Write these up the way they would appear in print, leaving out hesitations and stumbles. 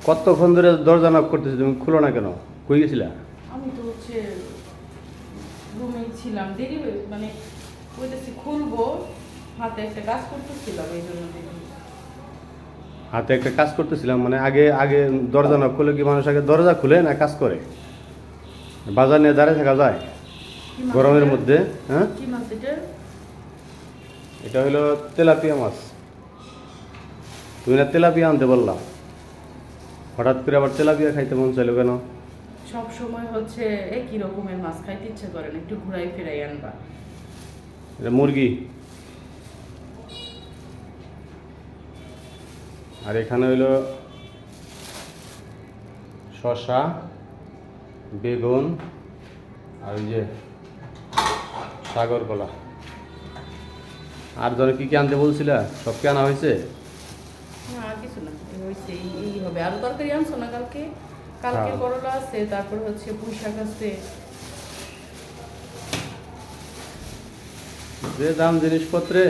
কতক্ষণ ধরে দরজা নক করতেছি, তুমি খুলো না কেন? কই গেছিলা? আমি তো রুমেই ছিলাম, দেরি মানে কইতেছি খুলবো, হাতে একটা কাজ করতেছিলাম এই জন্য দেরি। হাতে একটা কাজ করতেছিলাম মানে আগে আগে দরজা নক করলে কি মানুষ আগে দরজা খুলে না কাজ করে? বাজার নিয়ে দাঁড়িয়ে থাকা যায় কি মাছ গরমের এটা? মধ্যে? হ্যাঁ, কি মাছ এটা? এটা হলো তেলাপিয়া মাছ। তুমি না তেলাপিয়া আনতে বললাম, হঠাৎ করে আবার তেলাপিয়া খাইতে মন চাইলো কেন? সব সময় একই রকমের মাছ খাইতে ইচ্ছে করে না, একটু ঘুরাই ফিরাই আনবা। এটা মুরগি। আর এখানে হইলো শসা, বেগুন, আর ওই যে সাগর কলা। আর ধরো কি কি আনতে বলছিলা? সব কি আনা হয়েছে? না আর কিছু না, এই হয়েছে এই হবে। আরো তরকারি আনছো না কালকে? কালকে হ্যাঁ। করলা আছে, তারপর পুঁই শাক আছে। যে দাম জিনিসপত্রে।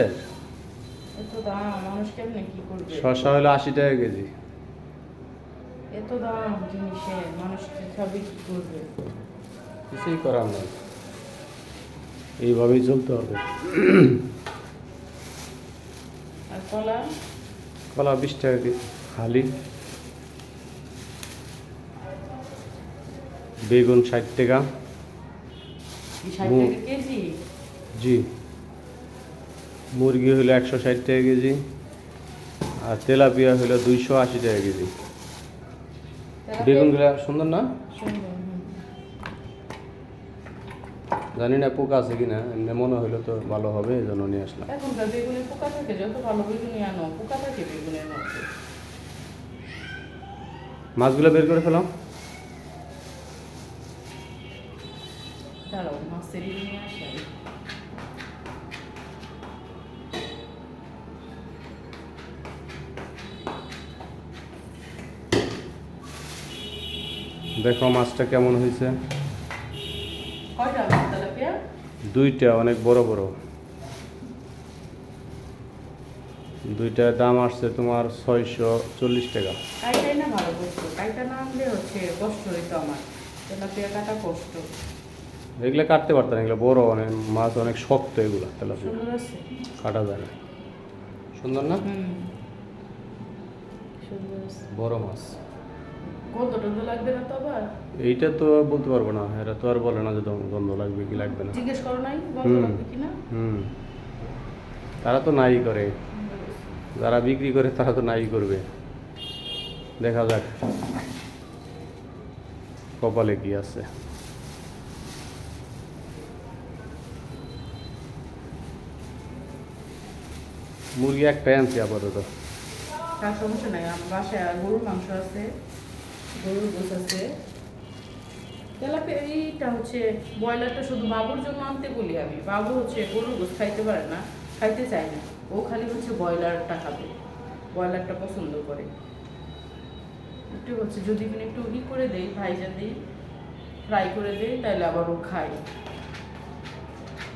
এত দাম, মানুষ কেমনে কি করবে? শসা হলো 80 টাকা কেজি। এত দাম জিনিসের, মানুষ খাবে কি করবে? কিছুই করার নেই, এইভাবেই চলতে হবে। আর কলা? কলা 20 টাকা কেজি খালি। বেগুন 60 টাকা। কি 60 টাকা কেজি? জি। মুরগি হলো 160 টাকা কেজি। আর তেলাপিয়া হলো 280 টাকা কেজি। বেগুনগুলো সুন্দর না? সুন্দর, হুম। জানি না পোকা আছে কিনা, এমনি মনে হইলো তো ভালো হবে, এই জন্য নিয়ে আসলাম। এখনকার বেগুনে পোকা থাকে, যত ভালো বেগুনি আনো পোকা থাকে বেগুনের মধ্যে। মাছগুলো বের করে ফেলাম। দাঁড়াও, মাছের নিয়ে আসি আমি। দেখো মাছটা কেমন হয়েছে। কয়টা আছে তেলাপিয়া? 2টা, অনেক বড় বড়। 2টার দাম আসছে তোমার 640 টাকা। কাইটাই না ভালো করতো, কাইটা না আনলে কষ্ট হইতো আমার। তেলাপিয়া কাটা কষ্ট। এগুলো কাটতে পারতাম, এগুলো বড় অনেক মাছ, অনেক শক্ত এগুলো, তেলাপিয়া সুন্দর আছে। কাটা যায় না। সুন্দর না? হুম, সুন্দর আছে। বড় মাছ। গন্ধ টন্ধ লাগবে না তো আবার? এইটা তো বলতে পারবো না, এরা তো আর বলে না যে গন্ধ লাগবে কি লাগবে না। জিজ্ঞেস করো নাই গন্ধ হুম। লাগবে কিনা? হুম, তারা তো নাই করে, যারা বিক্রি করে তারা তো নাই করবে। দেখা যাক কপালে কি আছে। মুরগি একটাই আনছি আপাতত। তার সমস্যা নাই, আমার বাসায় আর গরুর মাংস আছে, গরুর গোস আছে। তেলাপিয়া এইটা ব্রয়লারটা শুধু বাবুর জন্য আনতে বলি আমি। বাবু গরুর গোস খাইতে পারে না, খাইতে চায় না। ও খালি ব্রয়লারটা খাবে, ব্রয়লারটা পছন্দ করে। একটু যদি কিনা একটু করে দেই, ভাইজা দিই, ফ্রাই করে দেই, তাহলে আবার ও খায়।